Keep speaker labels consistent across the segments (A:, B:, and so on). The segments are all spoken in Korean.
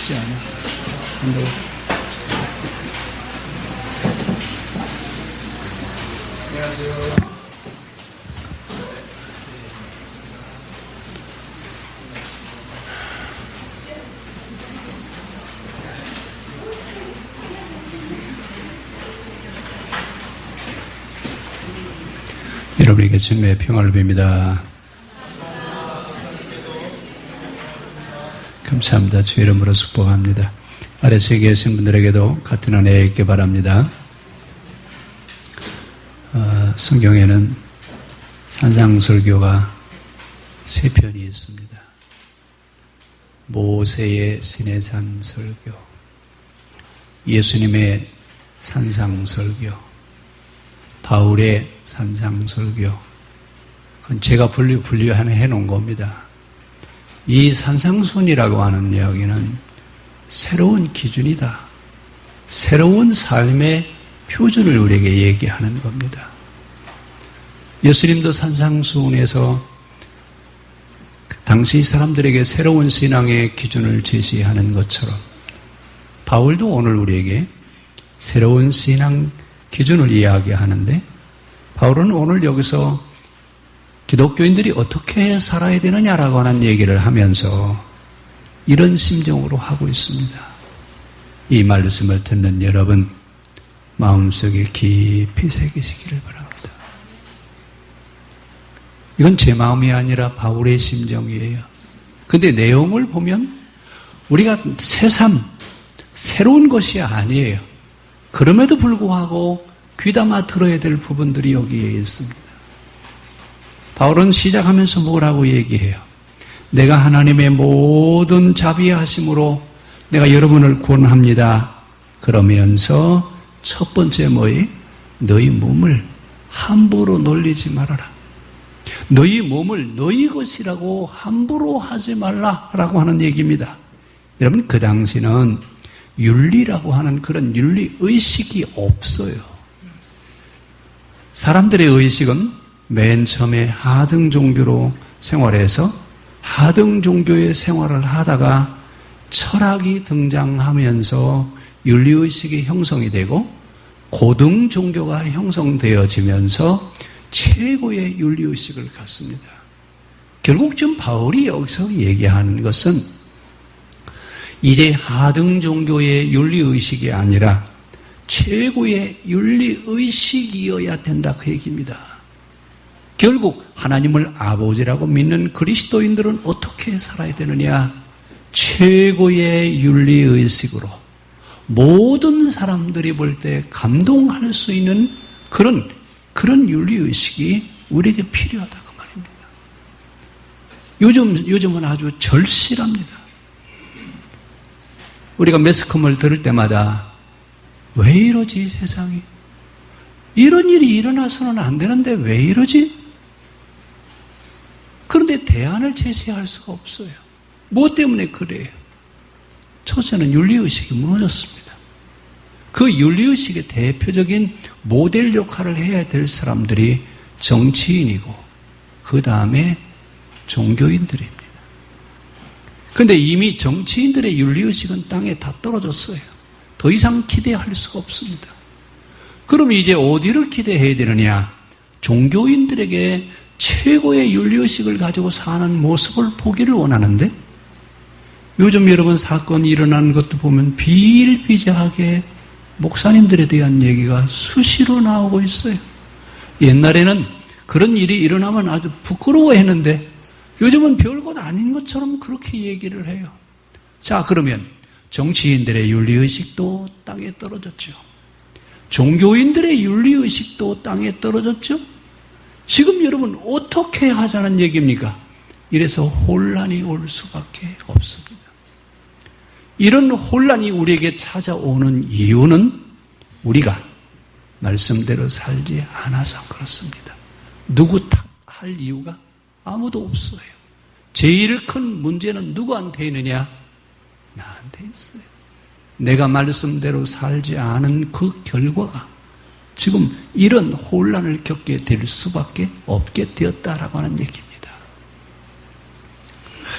A: 쉽지 않아. 안녕하세요. 여러분에게 주님의 평안을 빕니다. 감사합니다. 주 이름으로 축복합니다. 아래쪽에 계신 분들에게도 같은 은혜 있게 바랍니다. 성경에는 산상설교가 3편이 있습니다. 모세의 시내산 설교, 예수님의 산상설교, 바울의 산상설교. 그건 제가 분류해 놓은 겁니다. 이 산상순이라고 하는 이야기는 새로운 기준이다. 새로운 삶의 표준을 우리에게 얘기하는 겁니다. 예수님도 산상순에서 당시 사람들에게 새로운 신앙의 기준을 제시하는 것처럼 바울도 오늘 우리에게 새로운 신앙 기준을 이야기하는데, 바울은 오늘 여기서 기독교인들이 어떻게 살아야 되느냐라고 하는 얘기를 하면서 이런 심정으로 하고 있습니다. 이 말씀을 듣는 여러분 마음속에 깊이 새기시기를 바랍니다. 이건 제 마음이 아니라 바울의 심정이에요. 근데 내용을 보면 우리가 새로운 것이 아니에요. 그럼에도 불구하고 귀담아 들어야 될 부분들이 여기에 있습니다. 바울은 시작하면서 뭐라고 얘기해요? 내가 하나님의 모든 자비하심으로 내가 여러분을 구원합니다. 그러면서 첫 번째 뭐예요? 너희 몸을 함부로 놀리지 말아라. 너희 몸을 너희 것이라고 함부로 하지 말라라고 하는 얘기입니다. 여러분, 그 당시는 윤리라고 하는 그런 윤리의식이 없어요. 사람들의 의식은 맨 처음에 하등 종교로 생활해서 하등 종교의 생활을 하다가 철학이 등장하면서 윤리의식이 형성이 되고 고등 종교가 형성되어지면서 최고의 윤리의식을 갖습니다. 결국 지금 바울이 여기서 얘기하는 것은 이제 하등 종교의 윤리의식이 아니라 최고의 윤리의식이어야 된다, 그 얘기입니다. 결국 하나님을 아버지라고 믿는 그리스도인들은 어떻게 살아야 되느냐? 최고의 윤리의식으로 모든 사람들이 볼 때 감동할 수 있는 그런 윤리의식이 우리에게 필요하다, 그 말입니다. 요즘은 아주 절실합니다. 우리가 매스컴을 들을 때마다 왜 이러지, 세상이? 이런 일이 일어나서는 안 되는데 왜 이러지? 그런데 대안을 제시할 수가 없어요. 무엇 때문에 그래요? 첫째는 윤리의식이 무너졌습니다. 그 윤리의식의 대표적인 모델 역할을 해야 될 사람들이 정치인이고 그 다음에 종교인들입니다. 그런데 이미 정치인들의 윤리의식은 땅에 다 떨어졌어요. 더 이상 기대할 수가 없습니다. 그럼 이제 어디를 기대해야 되느냐? 종교인들에게 최고의 윤리의식을 가지고 사는 모습을 보기를 원하는데, 요즘 여러분 사건이 일어나는 것도 보면 비일비재하게 목사님들에 대한 얘기가 수시로 나오고 있어요. 옛날에는 그런 일이 일어나면 아주 부끄러워했는데 요즘은 별것 아닌 것처럼 그렇게 얘기를 해요. 자, 그러면 정치인들의 윤리의식도 땅에 떨어졌죠. 종교인들의 윤리의식도 땅에 떨어졌죠. 지금 여러분 어떻게 하자는 얘기입니까? 이래서 혼란이 올 수밖에 없습니다. 이런 혼란이 우리에게 찾아오는 이유는 우리가 말씀대로 살지 않아서 그렇습니다. 누구 탓할 이유가 아무도 없어요. 제일 큰 문제는 누구한테 있느냐? 나한테 있어요. 내가 말씀대로 살지 않은 그 결과가 지금 이런 혼란을 겪게 될 수밖에 없게 되었다라고 하는 얘기입니다.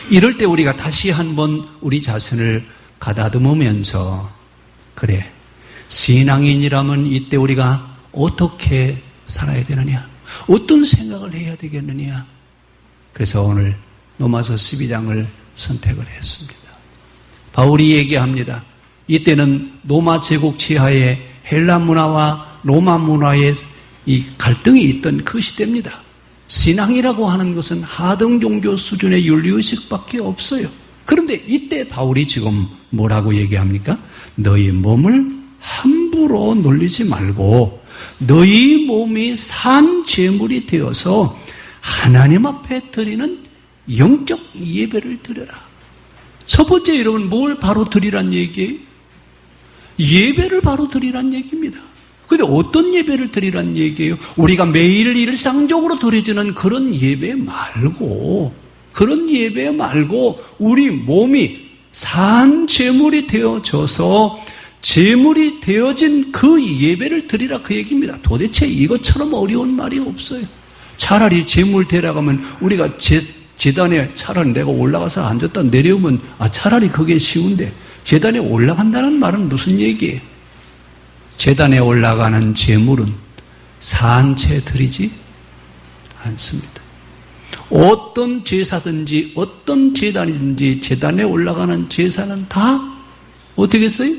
A: 이럴 때 우리가 다시 한번 우리 자신을 가다듬으면서 그래, 신앙인이라면 이때 우리가 어떻게 살아야 되느냐? 어떤 생각을 해야 되겠느냐? 그래서 오늘 로마서 12장을 선택을 했습니다. 바울이 얘기합니다. 이때는 로마 제국 치하에 헬라 문화와 로마 문화의 이 갈등이 있던 그 시대입니다. 신앙이라고 하는 것은 하등 종교 수준의 윤리의식밖에 없어요. 그런데 이때 바울이 지금 뭐라고 얘기합니까? 너희 몸을 함부로 놀리지 말고 너희 몸이 산 제물이 되어서 하나님 앞에 드리는 영적 예배를 드려라. 첫 번째 여러분 뭘 바로 드리란 얘기예요? 예배를 바로 드리란 얘기입니다. 그런데 어떤 예배를 드리란 얘기예요? 우리가 매일 일상적으로 드려지는 그런 예배 말고 우리 몸이 산 제물이 되어져서 제물이 되어진 그 예배를 드리라 그 얘기입니다. 도대체 이것처럼 어려운 말이 없어요. 차라리 제물 데려가면 우리가 제단에 차라리 내가 올라가서 앉았다 내려오면 차라리 그게 쉬운데 제단에 올라간다는 말은 무슨 얘기예요? 제단에 올라가는 제물은 산채 드리지 않습니다. 어떤 제사든지 어떤 제단이든지 제단에 올라가는 제사는 다 어떻게 했어요?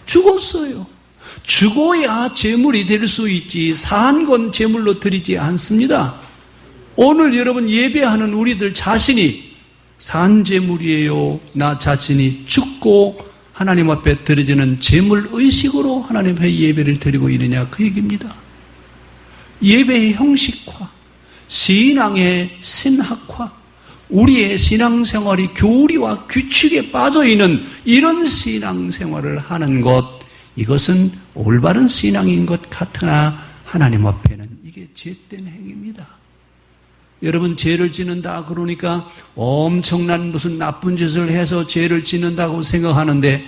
A: 죽었어요. 죽어야 제물이 될 수 있지 산 건 제물로 드리지 않습니다. 오늘 여러분 예배하는 우리들 자신이 산 제물이에요. 나 자신이 죽고 하나님 앞에 드려지는 제물 의식으로 하나님 앞에 예배를 드리고 있느냐 그 얘기입니다. 예배의 형식화, 신앙의 신학화, 우리의 신앙생활이 교리와 규칙에 빠져있는 이런 신앙생활을 하는 것, 이것은 올바른 신앙인 것 같으나 하나님 앞에는 이게 죄된 행위입니다. 여러분 죄를 짓는다 그러니까 엄청난 무슨 나쁜 짓을 해서 죄를 짓는다고 생각하는데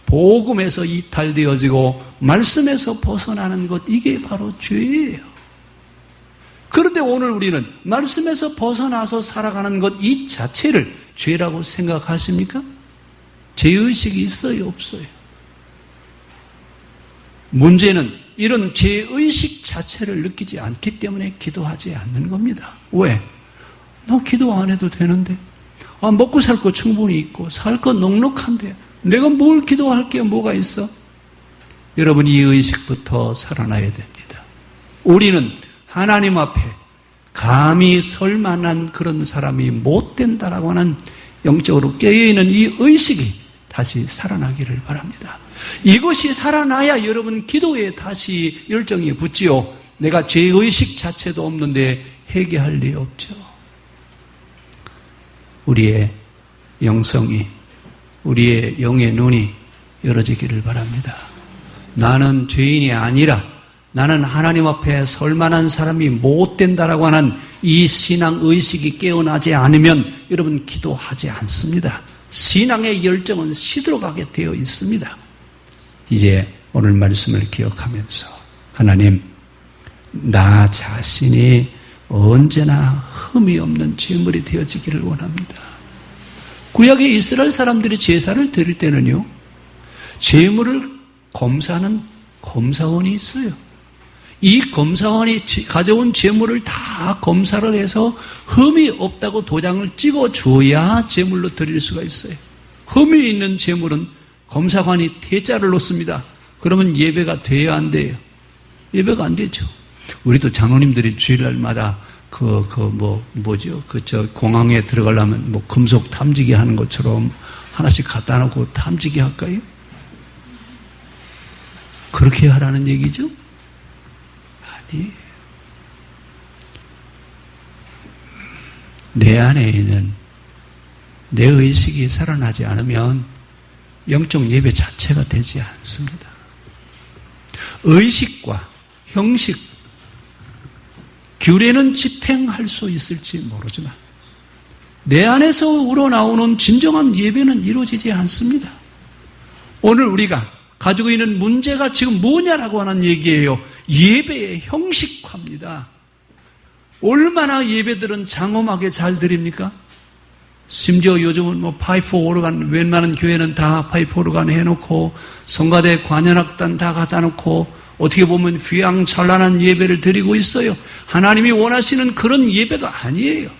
A: 복음에서 이탈되어지고 말씀에서 벗어나는 것 이게 바로 죄예요. 그런데 오늘 우리는 말씀에서 벗어나서 살아가는 것 이 자체를 죄라고 생각하십니까? 죄의식이 있어요? 없어요? 문제는 이런 죄의식 자체를 느끼지 않기 때문에 기도하지 않는 겁니다. 왜? 나 기도 안 해도 되는데. 먹고 살 거 충분히 있고 살 거 넉넉한데 내가 뭘 기도할 게 뭐가 있어? 여러분 이 의식부터 살아나야 됩니다. 우리는 하나님 앞에 감히 설 만한 그런 사람이 못 된다라고 하는 영적으로 깨어있는 이 의식이 다시 살아나기를 바랍니다. 이것이 살아나야 여러분 기도에 다시 열정이 붙지요. 내가 죄의식 자체도 없는데 회개할 리 없죠. 우리의 영성이, 우리의 영의 눈이 열어지기를 바랍니다. 나는 죄인이 아니라 나는 하나님 앞에 설 만한 사람이 못 된다라고 하는 이 신앙의식이 깨어나지 않으면 여러분 기도하지 않습니다. 신앙의 열정은 시들어가게 되어 있습니다. 이제 오늘 말씀을 기억하면서 하나님, 나 자신이 언제나 흠이 없는 제물이 되어지기를 원합니다. 구약의 이스라엘 사람들이 제사를 드릴 때는요, 제물을 검사하는 검사원이 있어요. 이 검사원이 가져온 제물을 다 검사를 해서 흠이 없다고 도장을 찍어줘야 제물로 드릴 수가 있어요. 흠이 있는 제물은 검사관이 대자를 놓습니다. 그러면 예배가 돼야 안 돼요? 예배가 안 되죠. 우리도 장로님들이 주일날마다 공항에 들어가려면 금속 탐지기 하는 것처럼 하나씩 갖다 놓고 탐지기 할까요? 그렇게 하라는 얘기죠? 아니에요. 내 안에 있는 내 의식이 살아나지 않으면 영적 예배 자체가 되지 않습니다. 의식과 형식, 규례는 집행할 수 있을지 모르지만 내 안에서 우러나오는 진정한 예배는 이루어지지 않습니다. 오늘 우리가 가지고 있는 문제가 지금 뭐냐라고 하는 얘기예요. 예배의 형식화입니다. 얼마나 예배들은 장엄하게 잘 드립니까? 심지어 요즘은 파이프 오르간, 웬만한 교회는 다 파이프 오르간 해놓고 성가대 관현악단 다 갖다 놓고 어떻게 보면 휘황찬란한 예배를 드리고 있어요. 하나님이 원하시는 그런 예배가 아니에요.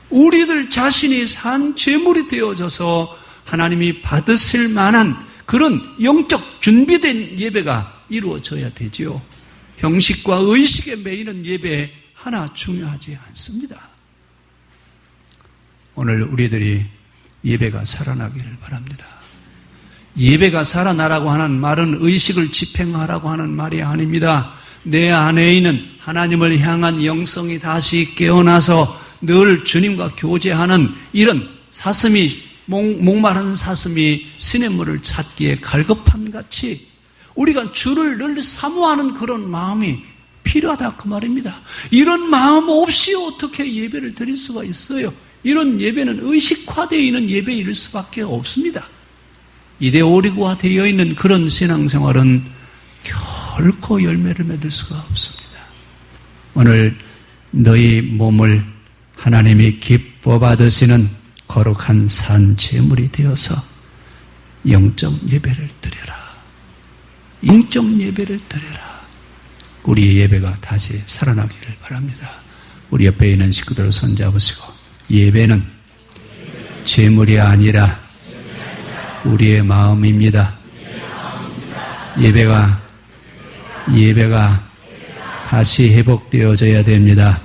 A: 우리들 자신이 산 제물이 되어져서 하나님이 받으실 만한 그런 영적 준비된 예배가 이루어져야 되지요. 형식과 의식에 매이는 예배 하나 중요하지 않습니다. 오늘 우리들이 예배가 살아나기를 바랍니다. 예배가 살아나라고 하는 말은 의식을 집행하라고 하는 말이 아닙니다. 내 안에 있는 하나님을 향한 영성이 다시 깨어나서 늘 주님과 교제하는 이런 사슴이 목마른 사슴이 시냇물을 찾기에 갈급함같이 우리가 주를 늘 사모하는 그런 마음이 필요하다 그 말입니다. 이런 마음 없이 어떻게 예배를 드릴 수가 있어요? 이런 예배는 의식화되어 있는 예배일 수밖에 없습니다. 이데올리고화되어 있는 그런 신앙생활은 결코 열매를 맺을 수가 없습니다. 오늘 너희 몸을 하나님이 기뻐 받으시는 거룩한 산 제물이 되어서 영적 예배를 드려라. 인적 예배를 드려라. 우리의 예배가 다시 살아나기를 바랍니다. 우리 옆에 있는 식구들 손잡으시고 예배는 제물이 아니라 우리의 마음입니다. 예배가 다시 회복되어져야 됩니다.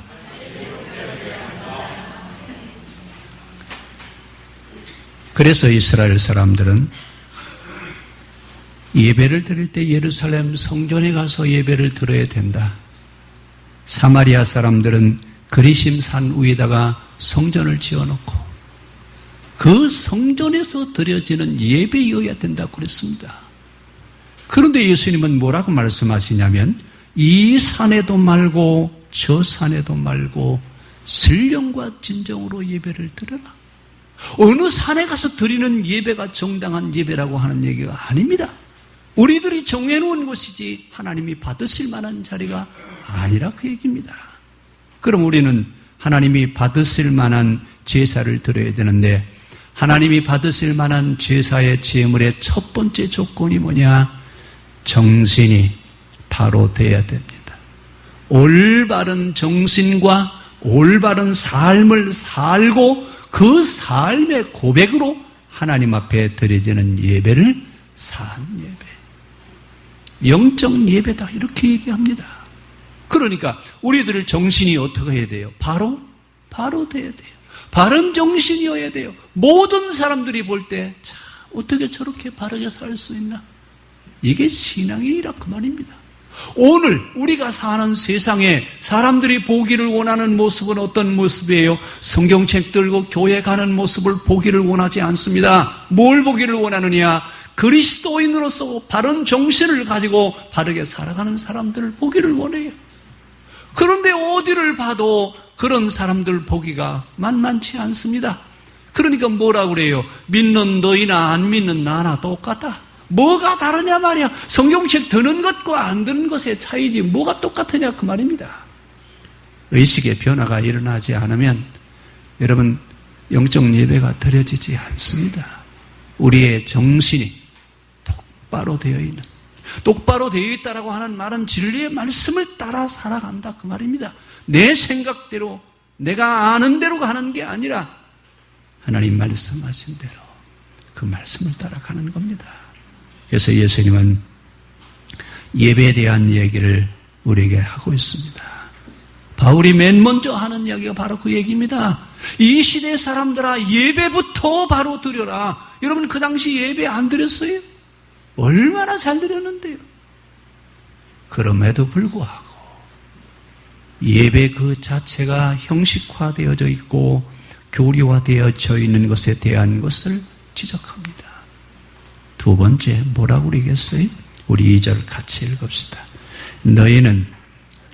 A: 그래서 이스라엘 사람들은 예배를 드릴 때 예루살렘 성전에 가서 예배를 드려야 된다. 사마리아 사람들은 그리심 산 위에다가 성전을 지어놓고 그 성전에서 드려지는 예배여야 된다고 그랬습니다. 그런데 예수님은 뭐라고 말씀하시냐면 이 산에도 말고 저 산에도 말고 신령과 진정으로 예배를 드려라. 어느 산에 가서 드리는 예배가 정당한 예배라고 하는 얘기가 아닙니다. 우리들이 정해놓은 곳이지 하나님이 받으실 만한 자리가 아니라 그 얘기입니다. 그럼 우리는 하나님이 받으실 만한 제사를 드려야 되는데 하나님이 받으실 만한 제사의 제물의 첫 번째 조건이 뭐냐? 정신이 바로 돼야 됩니다. 올바른 정신과 올바른 삶을 살고 그 삶의 고백으로 하나님 앞에 드려지는 예배를 산 예배. 영적 예배다 이렇게 얘기합니다. 그러니까 우리들의 정신이 어떻게 해야 돼요? 바로 돼야 돼요. 바른 정신이어야 돼요. 모든 사람들이 볼 때 참 어떻게 저렇게 바르게 살 수 있나? 이게 신앙인이라 그 말입니다. 오늘 우리가 사는 세상에 사람들이 보기를 원하는 모습은 어떤 모습이에요? 성경책 들고 교회 가는 모습을 보기를 원하지 않습니다. 뭘 보기를 원하느냐? 그리스도인으로서 바른 정신을 가지고 바르게 살아가는 사람들을 보기를 원해요. 그런데 어디를 봐도 그런 사람들 보기가 만만치 않습니다. 그러니까 뭐라고 그래요? 믿는 너희나 안 믿는 나나 똑같다. 뭐가 다르냐 말이야. 성경책 드는 것과 안 드는 것의 차이지 뭐가 똑같으냐 그 말입니다. 의식의 변화가 일어나지 않으면 여러분 영적 예배가 드려지지 않습니다. 우리의 정신이 똑바로 되어 있는, 똑바로 되어 있다라고 하는 말은 진리의 말씀을 따라 살아간다 그 말입니다. 내 생각대로 내가 아는 대로 가는 게 아니라 하나님 말씀하신 대로 그 말씀을 따라가는 겁니다. 그래서 예수님은 예배에 대한 얘기를 우리에게 하고 있습니다. 바울이 맨 먼저 하는 이야기가 바로 그 얘기입니다. 이 시대 사람들아 예배부터 바로 드려라. 여러분 그 당시 예배 안 드렸어요? 얼마나 잘 드렸는데요. 그럼에도 불구하고 예배 그 자체가 형식화되어져 있고 교리화되어져 있는 것에 대한 것을 지적합니다. 두 번째 뭐라고 그러겠어요? 우리 2절 같이 읽읍시다. 너희는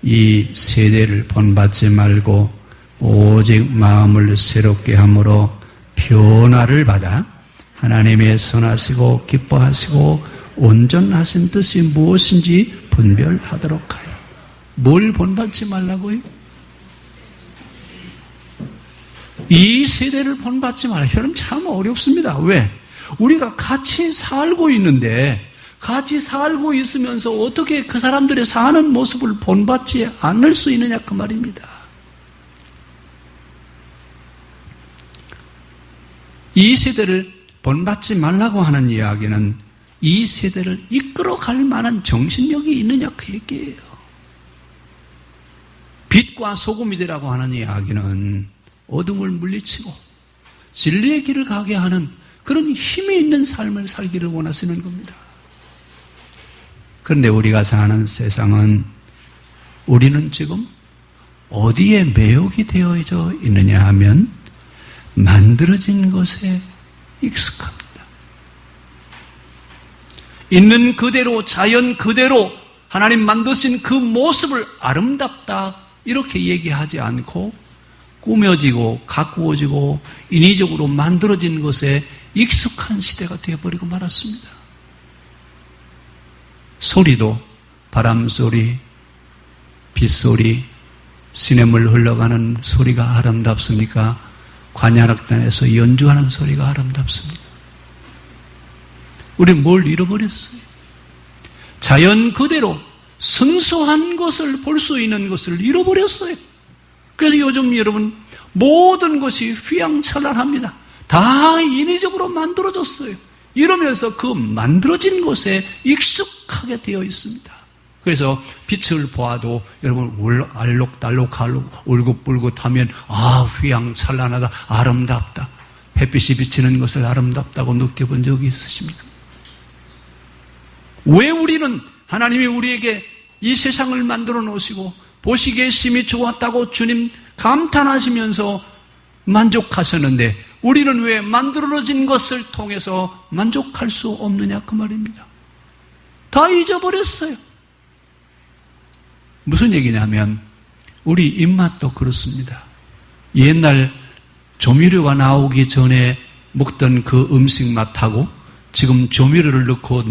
A: 이 세대를 본받지 말고 오직 마음을 새롭게 함으로 변화를 받아 하나님의 선하시고 기뻐하시고 온전하신 뜻이 무엇인지 분별하도록 하여. 뭘 본받지 말라고요? 이 세대를 본받지 말아요. 여러분 참 어렵습니다. 왜? 우리가 같이 살고 있는데 같이 살고 있으면서 어떻게 그 사람들의 사는 모습을 본받지 않을 수 있느냐 그 말입니다. 이 세대를 본받지 말라고 하는 이야기는 이 세대를 이끌어갈 만한 정신력이 있느냐 그 얘기예요. 빛과 소금이 되라고 하는 이야기는 어둠을 물리치고 진리의 길을 가게 하는 그런 힘이 있는 삶을 살기를 원하시는 겁니다. 그런데 우리가 사는 세상은 우리는 지금 어디에 매혹이 되어져 있느냐 하면 만들어진 것에 익숙합니다. 있는 그대로 자연 그대로 하나님 만드신 그 모습을 아름답다 이렇게 얘기하지 않고 꾸며지고 가꾸어지고 인위적으로 만들어진 것에 익숙한 시대가 되어버리고 말았습니다. 소리도 바람소리, 빗소리, 시냇물 흘러가는 소리가 아름답습니까? 관현악단에서 연주하는 소리가 아름답습니다. 우리는 뭘 잃어버렸어요? 자연 그대로 순수한 것을 볼 수 있는 것을 잃어버렸어요. 그래서 요즘 여러분 모든 것이 휘황찬란합니다. 다 인위적으로 만들어졌어요. 이러면서 그 만들어진 것에 익숙하게 되어 있습니다. 그래서 빛을 보아도 여러분 알록달록하고 울긋불긋하면 휘황찬란하다, 아름답다. 햇빛이 비치는 것을 아름답다고 느껴본 적이 있으십니까? 왜 우리는 하나님이 우리에게 이 세상을 만들어 놓으시고 보시기에 심히 좋았다고 주님 감탄하시면서 만족하셨는데 우리는 왜 만들어진 것을 통해서 만족할 수 없느냐 그 말입니다. 다 잊어버렸어요. 무슨 얘기냐면 우리 입맛도 그렇습니다. 옛날 조미료가 나오기 전에 먹던 그 음식 맛하고 지금 조미료를 넣고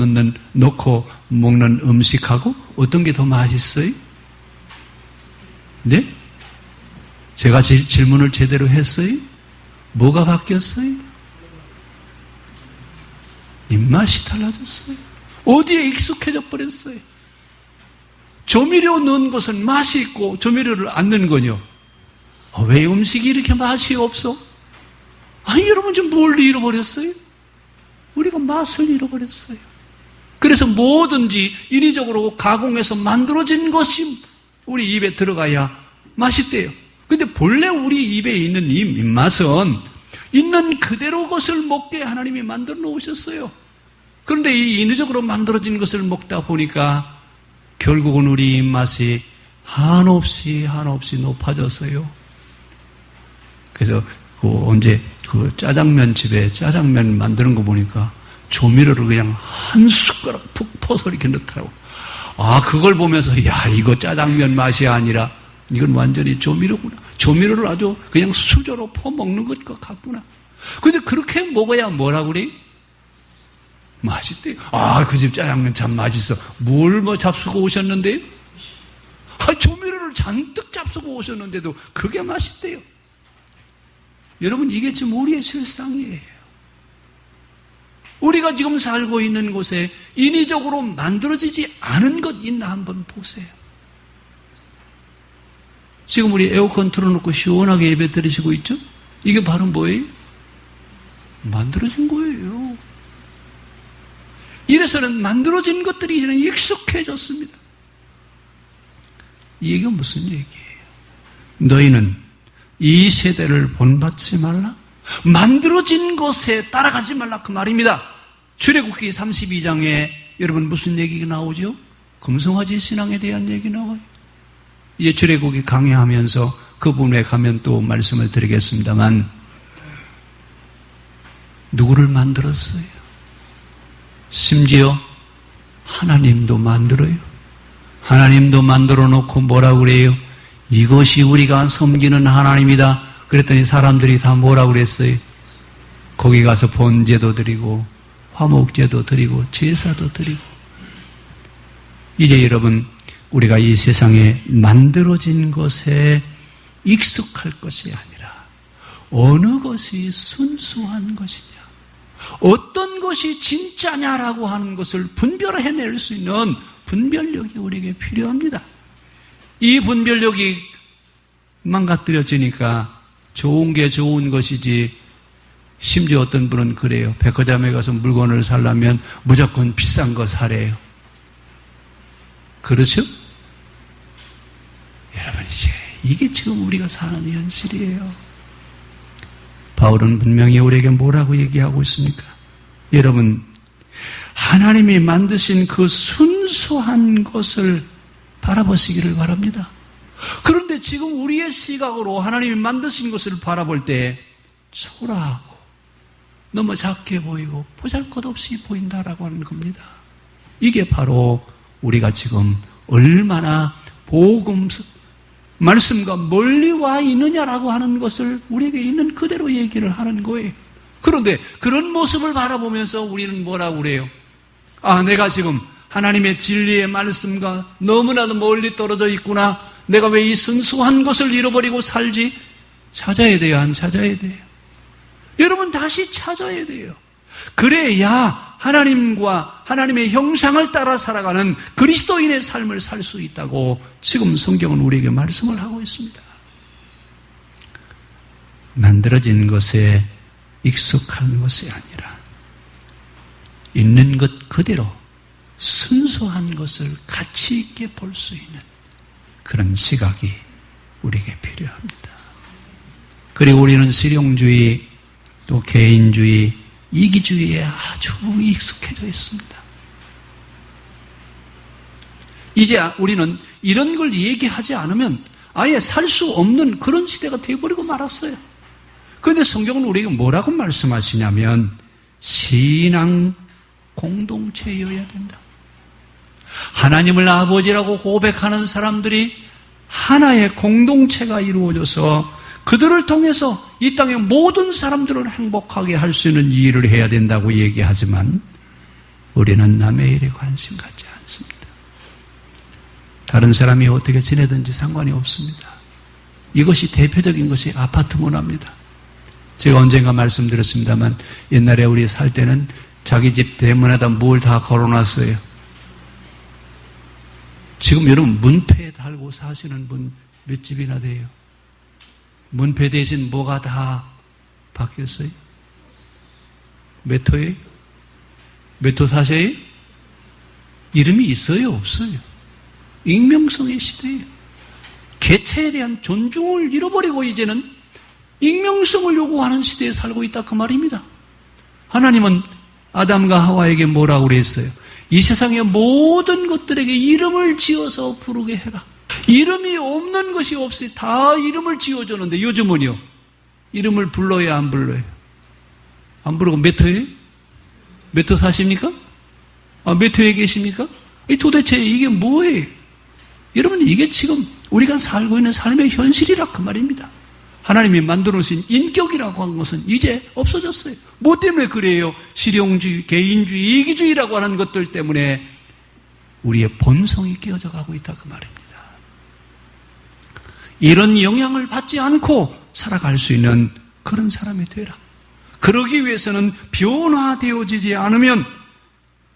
A: 먹는 음식하고 어떤 게 더 맛있어요? 네? 제가 질문을 제대로 했어요? 뭐가 바뀌었어요? 입맛이 달라졌어요. 어디에 익숙해져 버렸어요? 조미료 넣은 것은 맛이 있고 조미료를 안 넣은 거요. 왜 음식이 이렇게 맛이 없어? 여러분 지금 뭘 잃어버렸어요? 우리가 맛을 잃어버렸어요. 그래서 뭐든지 인위적으로 가공해서 만들어진 것이 우리 입에 들어가야 맛있대요. 근데 본래 우리 입에 있는 이 입맛은 있는 그대로 것을 먹게 하나님이 만들어 놓으셨어요. 그런데 이 인위적으로 만들어진 것을 먹다 보니까 결국은 우리 입맛이 한없이 높아졌어요. 그래서 언제 짜장면 집에 짜장면 만드는 거 보니까 조미료를 그냥 한 숟가락 푹 퍼서 이렇게 넣더라고. 그걸 보면서 이거 짜장면 맛이 아니라 이건 완전히 조미료구나. 조미료를 아주 그냥 수저로 퍼먹는 것 같구나. 근데 그렇게 먹어야 뭐라 그래? 맛있대요. 그 집 짜장면 참 맛있어. 뭘 잡수고 오셨는데요? 조미료를 잔뜩 잡수고 오셨는데도 그게 맛있대요. 여러분 이게 지금 우리의 실상이에요. 우리가 지금 살고 있는 곳에 인위적으로 만들어지지 않은 것 있나 한번 보세요. 지금 우리 에어컨 틀어놓고 시원하게 예배 드리시고 있죠? 이게 바로 뭐예요? 만들어진 거예요. 이래서는 만들어진 것들이 이제는 익숙해졌습니다. 이게 무슨 얘기예요? 너희는 이 세대를 본받지 말라? 만들어진 것에 따라가지 말라 그 말입니다. 출애굽기 32장에 여러분 무슨 얘기가 나오죠? 금송아지 신앙에 대한 얘기 나와요. 이제 출애굽기 강의하면서 그 부분에 가면 또 말씀을 드리겠습니다만 누구를 만들었어요? 심지어 하나님도 만들어요. 하나님도 만들어 놓고 뭐라고 그래요? 이것이 우리가 섬기는 하나님이다. 그랬더니 사람들이 다 뭐라고 그랬어요? 거기 가서 번제도 드리고 화목제도 드리고 제사도 드리고. 이제 여러분, 우리가 이 세상에 만들어진 것에 익숙할 것이 아니라 어느 것이 순수한 것이냐, 어떤 것이 진짜냐라고 하는 것을 분별해낼 수 있는 분별력이 우리에게 필요합니다. 이 분별력이 망가뜨려지니까 좋은 게 좋은 것이지, 심지어 어떤 분은 그래요. 백화점에 가서 물건을 사려면 무조건 비싼 거 사래요. 그렇죠? 여러분, 이게 지금 우리가 사는 현실이에요. 바울은 분명히 우리에게 뭐라고 얘기하고 있습니까? 여러분, 하나님이 만드신 그 순수한 것을 바라보시기를 바랍니다. 그런데 지금 우리의 시각으로 하나님이 만드신 것을 바라볼 때 초라하고 너무 작게 보이고 보잘것없이 보인다라고 하는 겁니다. 이게 바로 우리가 지금 얼마나 복음 말씀과 멀리 와 있느냐라고 하는 것을 우리에게 있는 그대로 얘기를 하는 거예요. 그런데 그런 모습을 바라보면서 우리는 뭐라고 그래요? 아, 내가 지금 하나님의 진리의 말씀과 너무나도 멀리 떨어져 있구나. 내가 왜 이 순수한 것을 잃어버리고 살지? 찾아야 돼요, 안 찾아야 돼요? 여러분, 다시 찾아야 돼요. 그래야 하나님과 하나님의 형상을 따라 살아가는 그리스도인의 삶을 살 수 있다고 지금 성경은 우리에게 말씀을 하고 있습니다. 만들어진 것에 익숙한 것이 아니라 있는 것 그대로 순수한 것을 가치 있게 볼 수 있는 그런 시각이 우리에게 필요합니다. 그리고 우리는 실용주의, 또 개인주의, 이기주의에 아주 익숙해져 있습니다. 이제 우리는 이런 걸 얘기하지 않으면 아예 살 수 없는 그런 시대가 되어버리고 말았어요. 그런데 성경은 우리에게 뭐라고 말씀하시냐면 신앙 공동체여야 된다. 하나님을 아버지라고 고백하는 사람들이 하나의 공동체가 이루어져서 그들을 통해서 이 땅의 모든 사람들을 행복하게 할 수 있는 일을 해야 된다고 얘기하지만 우리는 남의 일에 관심 갖지 않습니다. 다른 사람이 어떻게 지내든지 상관이 없습니다. 이것이 대표적인 것이 아파트 문화입니다. 제가 언젠가 말씀드렸습니다만 옛날에 우리 살 때는 자기 집 대문에다 뭘 다 걸어놨어요. 지금 여러분 문패 달고 사시는 분 몇 집이나 돼요? 문패 대신 뭐가 다 바뀌었어요? 몇 호예요? 몇 호 사세요? 이름이 있어요? 없어요? 익명성의 시대예요. 개체에 대한 존중을 잃어버리고 이제는 익명성을 요구하는 시대에 살고 있다 그 말입니다. 하나님은 아담과 하와에게 뭐라고 그랬어요? 이 세상의 모든 것들에게 이름을 지어서 부르게 해라. 이름이 없는 것이 없어요. 다 이름을 지어줬는데 요즘은요, 이름을 불러야 안 불러요? 안 부르고 몇 호예요? 몇 호 사십니까? 몇 호에 계십니까? 도대체 이게 뭐예요? 여러분, 이게 지금 우리가 살고 있는 삶의 현실이라 그 말입니다. 하나님이 만들어놓으신 인격이라고 한 것은 이제 없어졌어요. 뭐 때문에 그래요? 실용주의, 개인주의, 이기주의라고 하는 것들 때문에 우리의 본성이 깨어져 가고 있다 그 말입니다. 이런 영향을 받지 않고 살아갈 수 있는 그런 사람이 되라. 그러기 위해서는 변화되어지지 않으면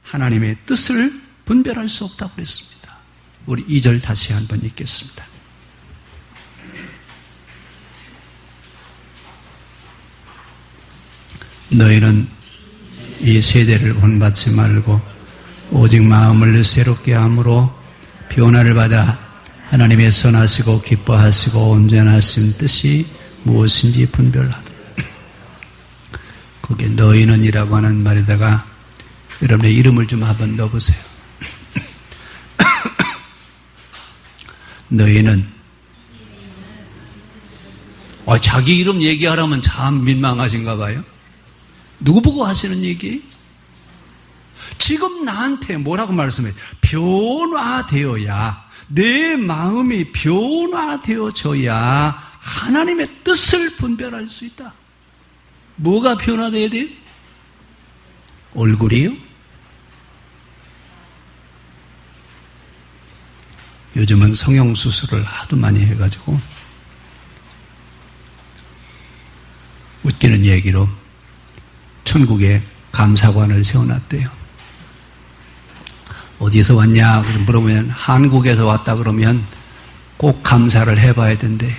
A: 하나님의 뜻을 분별할 수 없다고 그랬습니다. 우리 2절 다시 한번 읽겠습니다. 너희는 이 세대를 본받지 말고 오직 마음을 새롭게 함으로 변화를 받아 하나님의 선하시고 기뻐하시고 온전하신 뜻이 무엇인지 분별하라. 거기에 너희는 이라고 하는 말에다가 여러분의 이름을 좀 한번 넣어보세요. 너희는 자기 이름 얘기하라면 참 민망하신가 봐요. 누구 보고 하시는 얘기예요? 지금 나한테 뭐라고 말씀해요? 변화되어야 내 마음이 변화되어져야 하나님의 뜻을 분별할 수 있다. 뭐가 변화되어야 돼요? 얼굴이요? 요즘은 성형수술을 하도 많이 해가지고 웃기는 얘기로 천국에 감사관을 세워놨대요. 어디서 왔냐 물어보면 한국에서 왔다 그러면 꼭 감사를 해봐야 된대요.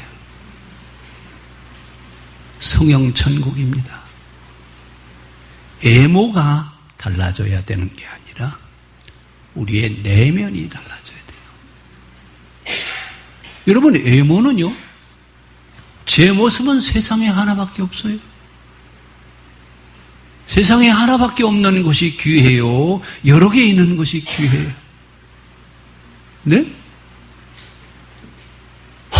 A: 성형천국입니다. 외모가 달라져야 되는 게 아니라 우리의 내면이 달라져야 돼요. 여러분, 외모는요, 제 모습은 세상에 하나밖에 없어요. 세상에 하나밖에 없는 것이 귀해요. 여러 개 있는 것이 귀해요. 네?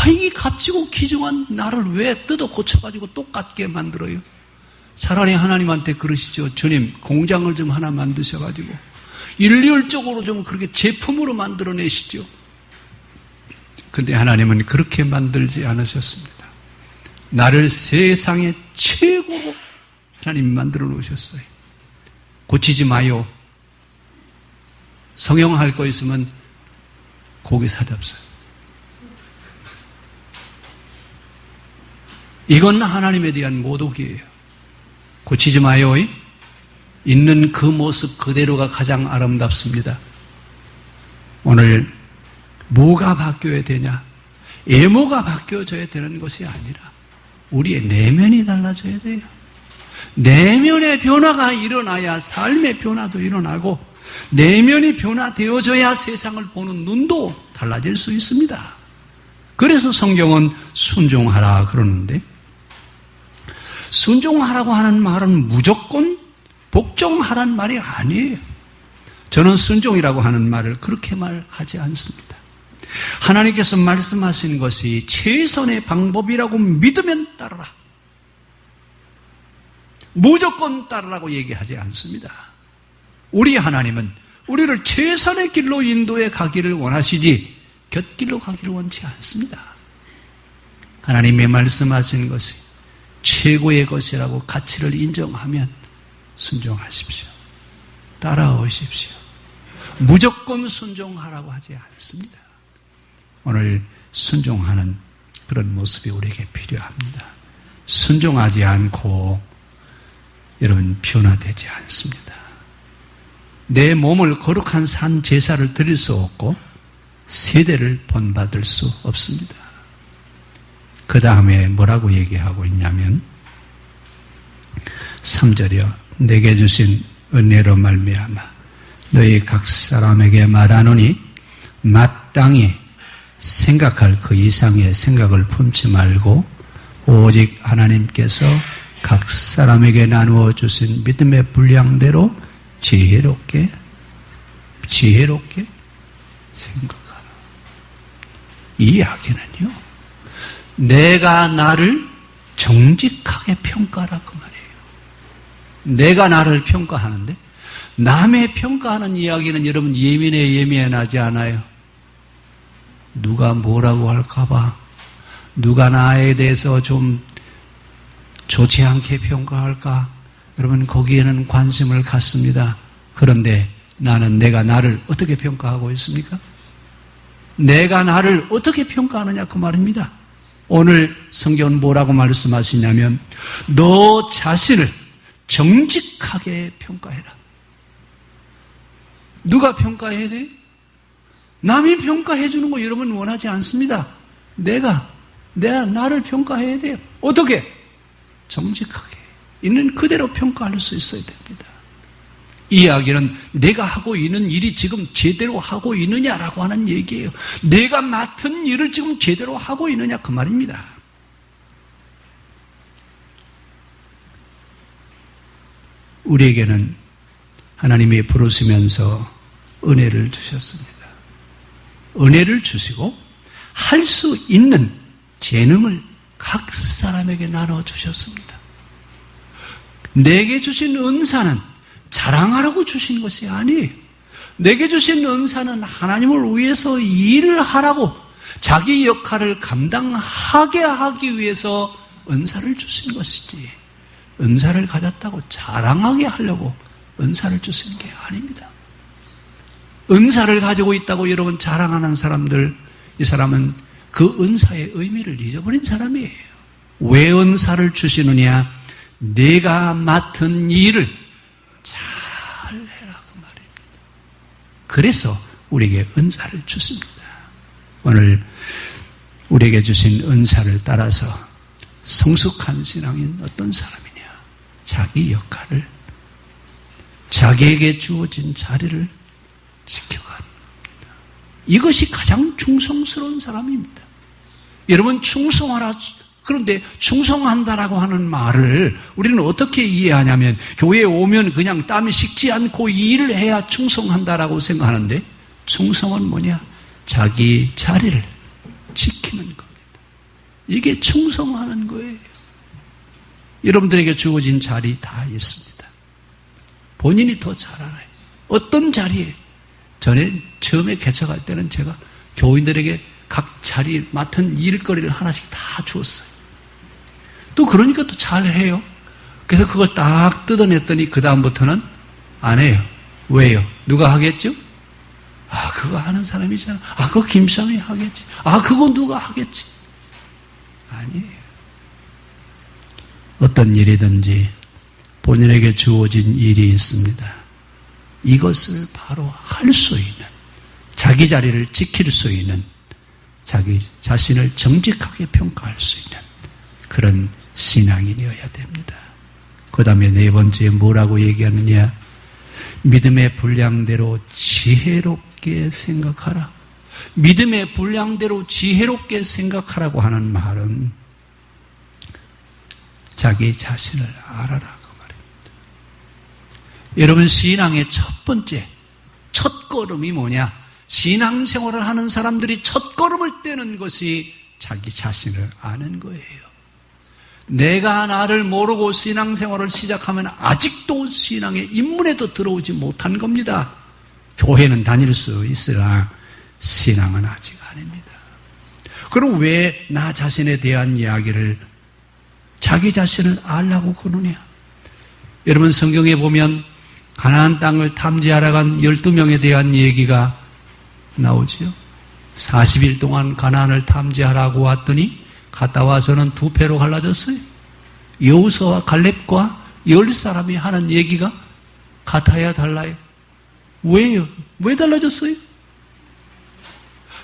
A: 이 값지고 귀중한 나를 왜 뜯어 고쳐가지고 똑같게 만들어요? 차라리 하나님한테 그러시죠. 주님, 공장을 좀 하나 만드셔가지고 일률적으로 좀 그렇게 제품으로 만들어내시죠. 근데 하나님은 그렇게 만들지 않으셨습니다. 나를 세상의 최고로 하나님 만들어 놓으셨어요. 고치지 마요. 성형할 거 있으면 고기 사잡어요. 이건 하나님에 대한 모독이에요. 고치지 마요. 있는 그 모습 그대로가 가장 아름답습니다. 오늘 뭐가 바뀌어야 되냐? 외모가 바뀌어져야 되는 것이 아니라 우리의 내면이 달라져야 돼요. 내면의 변화가 일어나야 삶의 변화도 일어나고 내면이 변화되어져야 세상을 보는 눈도 달라질 수 있습니다. 그래서 성경은 순종하라 그러는데, 순종하라고 하는 말은 무조건 복종하라는 말이 아니에요. 저는 순종이라고 하는 말을 그렇게 말하지 않습니다. 하나님께서 말씀하신 것이 최선의 방법이라고 믿으면 따르라. 무조건 따르라고 얘기하지 않습니다. 우리 하나님은 우리를 최선의 길로 인도해 가기를 원하시지 곁길로 가기를 원치 않습니다. 하나님의 말씀하신 것이 최고의 것이라고 가치를 인정하면 순종하십시오. 따라오십시오. 무조건 순종하라고 하지 않습니다. 오늘 순종하는 그런 모습이 우리에게 필요합니다. 순종하지 않고 여러분 변화되지 않습니다. 내 몸을 거룩한 산 제사를 드릴 수 없고 세대를 본받을 수 없습니다. 그 다음에 뭐라고 얘기하고 있냐면 3절이요. 내게 주신 은혜로 말미암아 너희 각 사람에게 말하노니 마땅히 생각할 그 이상의 생각을 품지 말고 오직 하나님께서 각 사람에게 나누어 주신 믿음의 분량대로 지혜롭게 생각하라. 이 이야기는요, 내가 나를 정직하게 평가하라 그 말이에요. 내가 나를 평가하는데 남의 평가하는 이야기는 여러분 예민하지 않아요. 누가 뭐라고 할까봐, 누가 나에 대해서 좀 좋지 않게 평가할까, 여러분 거기에는 관심을 갖습니다. 그런데 나는 내가 나를 어떻게 평가하고 있습니까? 내가 나를 어떻게 평가하느냐 그 말입니다. 오늘 성경은 뭐라고 말씀하시냐면 너 자신을 정직하게 평가해라. 누가 평가해야 돼? 남이 평가해 주는 거 여러분 원하지 않습니다. 내가 나를 평가해야 돼요. 어떻게? 정직하게 있는 그대로 평가할 수 있어야 됩니다. 이 이야기는 내가 하고 있는 일이 지금 제대로 하고 있느냐라고 하는 얘기예요. 내가 맡은 일을 지금 제대로 하고 있느냐 그 말입니다. 우리에게는 하나님이 부르시면서 은혜를 주셨습니다. 은혜를 주시고 할 수 있는 재능을 각 사람에게 나눠주셨습니다. 내게 주신 은사는 자랑하라고 주신 것이 아니에요. 내게 주신 은사는 하나님을 위해서 일을 하라고, 자기 역할을 감당하게 하기 위해서 은사를 주신 것이지, 은사를 가졌다고 자랑하게 하려고 은사를 주시는 게 아닙니다. 은사를 가지고 있다고 여러분 자랑하는 사람들, 이 사람은 그 은사의 의미를 잊어버린 사람이에요. 왜 은사를 주시느냐? 내가 맡은 일을 잘 해라, 그 말입니다. 그래서 우리에게 은사를 주십니다. 오늘 우리에게 주신 은사를 따라서 성숙한 신앙인 어떤 사람이냐? 자기 역할을, 자기에게 주어진 자리를 지켜가는 겁니다. 이것이 가장 충성스러운 사람입니다. 여러분, 충성하라. 그런데 충성한다라고 하는 말을 우리는 어떻게 이해하냐면, 교회에 오면 그냥 땀이 식지 않고 일을 해야 충성한다라고 생각하는데, 충성은 뭐냐? 자기 자리를 지키는 겁니다. 이게 충성하는 거예요. 여러분들에게 주어진 자리 다 있습니다. 본인이 더 잘 알아요. 어떤 자리에, 전에 처음에 개척할 때는 제가 교인들에게 각 자리 맡은 일거리를 하나씩 다 주었어요. 또 그러니까 또 잘해요. 그래서 그걸 딱 뜯어냈더니 그 다음부터는 안 해요. 왜요? 누가 하겠죠? 아, 그거 하는 사람이잖아. 아, 그거 김삼이 하겠지. 아, 그거 누가 하겠지. 아니에요. 어떤 일이든지 본인에게 주어진 일이 있습니다. 이것을 바로 할 수 있는, 자기 자리를 지킬 수 있는, 자기 자신을 정직하게 평가할 수 있는 그런 신앙인이어야 됩니다. 그 다음에 네 번째에 뭐라고 얘기하느냐? 믿음의 분량대로 지혜롭게 생각하라. 믿음의 분량대로 지혜롭게 생각하라고 하는 말은 자기 자신을 알아라, 그 말입니다. 여러분, 신앙의 첫 번째, 첫 걸음이 뭐냐? 신앙생활을 하는 사람들이 첫 걸음을 떼는 것이 자기 자신을 아는 거예요. 내가 나를 모르고 신앙생활을 시작하면 아직도 신앙의 입문에도 들어오지 못한 겁니다. 교회는 다닐 수 있으나 신앙은 아직 아닙니다. 그럼 왜 나 자신에 대한 이야기를, 자기 자신을 알라고 그러느냐? 여러분, 성경에 보면 가나안 땅을 탐지하러 간 12명에 대한 얘기가 나오지요. 40일 동안 가나안을 탐지하라고 왔더니 갔다 와서는 두 패로 갈라졌어요. 여호수아와 갈렙과 10사람이 하는 얘기가 같아야 달라요. 왜요? 왜 달라졌어요?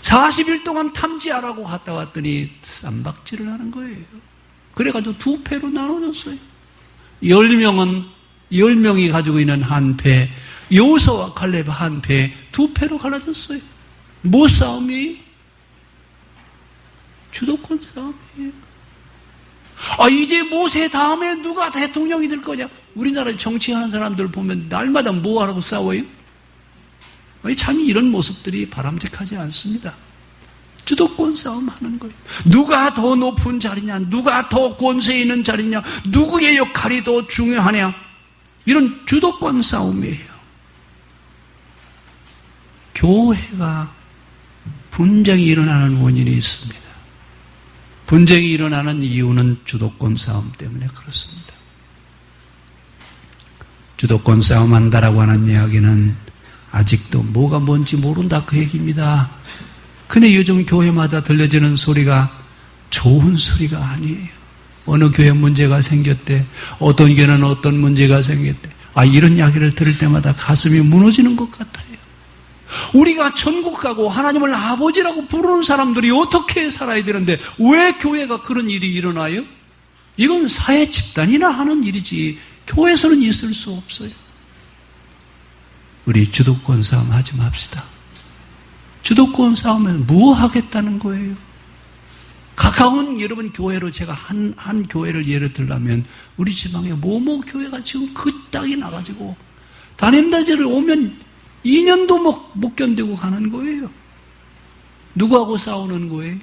A: 40일 동안 탐지하라고 갔다 왔더니 쌈박질을 하는 거예요. 그래가지고 두 패로 나눠졌어요. 10명이 가지고 있는 한 패, 여호수아와 갈렙 한 패, 두 패로 갈라졌어요. 뭐 싸움이에요? 주도권 싸움이에요. 아, 이제 모세 다음에 누가 대통령이 될 거냐? 우리나라에 정치하는 사람들 보면 날마다 뭐 하라고 싸워요? 참 이런 모습들이 바람직하지 않습니다. 주도권 싸움 하는 거예요. 누가 더 높은 자리냐? 누가 더 권세 있는 자리냐? 누구의 역할이 더 중요하냐? 이런 주도권 싸움이에요. 교회가 분쟁이 일어나는 원인이 있습니다. 분쟁이 일어나는 이유는 주도권 싸움 때문에 그렇습니다. 주도권 싸움 한다라고 하는 이야기는 아직도 뭐가 뭔지 모른다, 그 얘기입니다. 근데 요즘 교회마다 들려지는 소리가 좋은 소리가 아니에요. 어느 교회 문제가 생겼대, 어떤 교회는 어떤 문제가 생겼대. 아, 이런 이야기를 들을 때마다 가슴이 무너지는 것 같아요. 우리가 천국 가고 하나님을 아버지라고 부르는 사람들이 어떻게 살아야 되는데 왜 교회가 그런 일이 일어나요? 이건 사회 집단이나 하는 일이지 교회에서는 있을 수 없어요. 우리 주도권 싸움 하지 맙시다. 주도권 싸움은 뭐 하겠다는 거예요? 가까운 여러분 교회로 제가 한 교회를 예를 들자면 우리 지방에 모모 교회가 지금 그 땅이 나가지고 담임자들이 오면 2년도 못 견디고 가는 거예요. 누구하고 싸우는 거예요?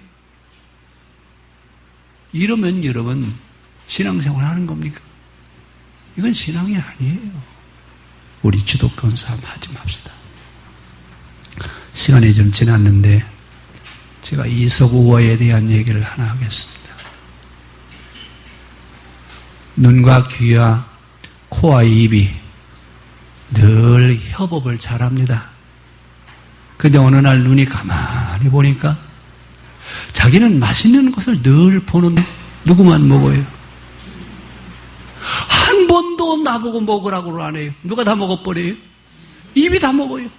A: 이러면 여러분 신앙생활 하는 겁니까? 이건 신앙이 아니에요. 우리 주도권 싸움 하지 맙시다. 시간이 좀 지났는데 제가 이석우어에 대한 얘기를 하나 하겠습니다. 눈과 귀와 코와 입이 늘 협업을 잘합니다. 근데 어느 날 눈이 가만히 보니까 자기는 맛있는 것을 늘 보는 누구만 먹어요. 한 번도 나보고 먹으라고 안 해요. 누가 다 먹어버려요? 입이 다 먹어요.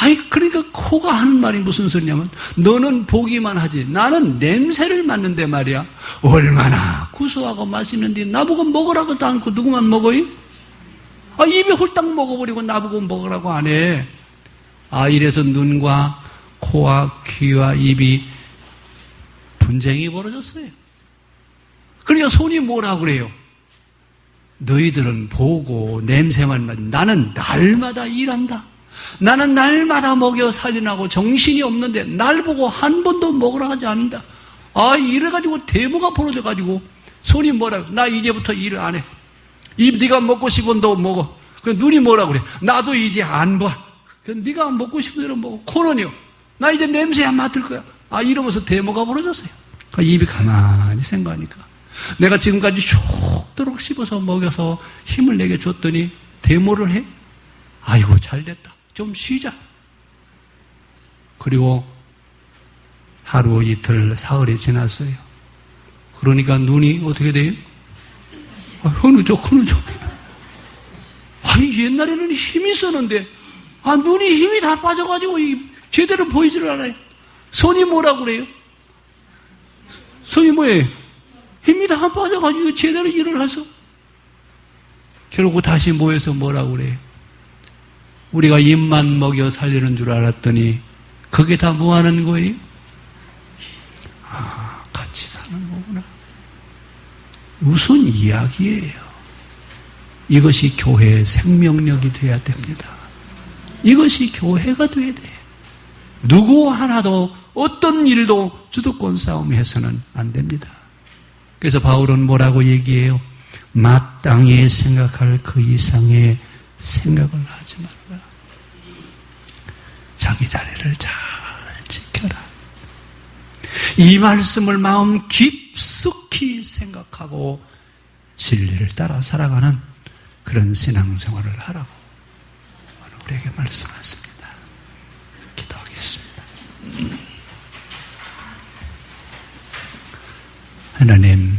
A: 아니 그러니까 코가 하는 말이 무슨 소리냐면 너는 보기만 하지 나는 냄새를 맡는데 말이야. 얼마나 구수하고 맛있는데 나보고 먹으라고도 않고 누구만 먹어요? 입이 홀딱 먹어버리고 나보고 먹으라고 안 해. 이래서 눈과 코와 귀와 입이 분쟁이 벌어졌어요. 그러니까 손이 뭐라 그래요? 너희들은 보고 냄새만 맡는 나는 날마다 일한다. 나는 날마다 먹여 살리라고 정신이 없는데 날 보고 한 번도 먹으라 하지 않는다. 이래가지고 대모가 벌어져가지고 손이 뭐라 나 이제부터 일을 안 해. 입 네가 먹고 싶은 너 먹어. 그 눈이 뭐라 그래? 나도 이제 안 봐. 그 네가 먹고 싶은 대로 먹어. 코는요? 나 이제 냄새 안 맡을 거야. 이러면서 대모가 벌어졌어요. 그 입이 가만히 생각하니까 내가 지금까지 죽도록 씹어서 먹여서 힘을 내게 줬더니 대모를 해? 아이고 잘됐다. 좀 쉬자. 그리고 하루 이틀 사흘이 지났어요. 그러니까 눈이 어떻게 돼요? 흐느적. 옛날에는 힘이 있었는데 눈이 힘이 다 빠져가지고 제대로 보이지를 않아요. 손이 뭐라고 그래요? 손이 뭐예요? 힘이 다 빠져가지고 제대로 일을 해서 결국 다시 모여서 뭐라고 그래요? 우리가 입만 먹여 살리는 줄 알았더니 그게 다 뭐 하는 거예요? 같이 사는 거구나. 무슨 이야기예요? 이것이 교회의 생명력이 돼야 됩니다. 이것이 교회가 돼야 돼요. 누구 하나도 어떤 일도 주도권 싸움해서는 안 됩니다. 그래서 바울은 뭐라고 얘기해요? 마땅히 생각할 그 이상의 생각을 하지 말라. 자기 자리를 잘 지켜라. 이 말씀을 마음 깊숙이 생각하고 진리를 따라 살아가는 그런 신앙생활을 하라고 우리에게 말씀하십니다. 기도하겠습니다. 하나님,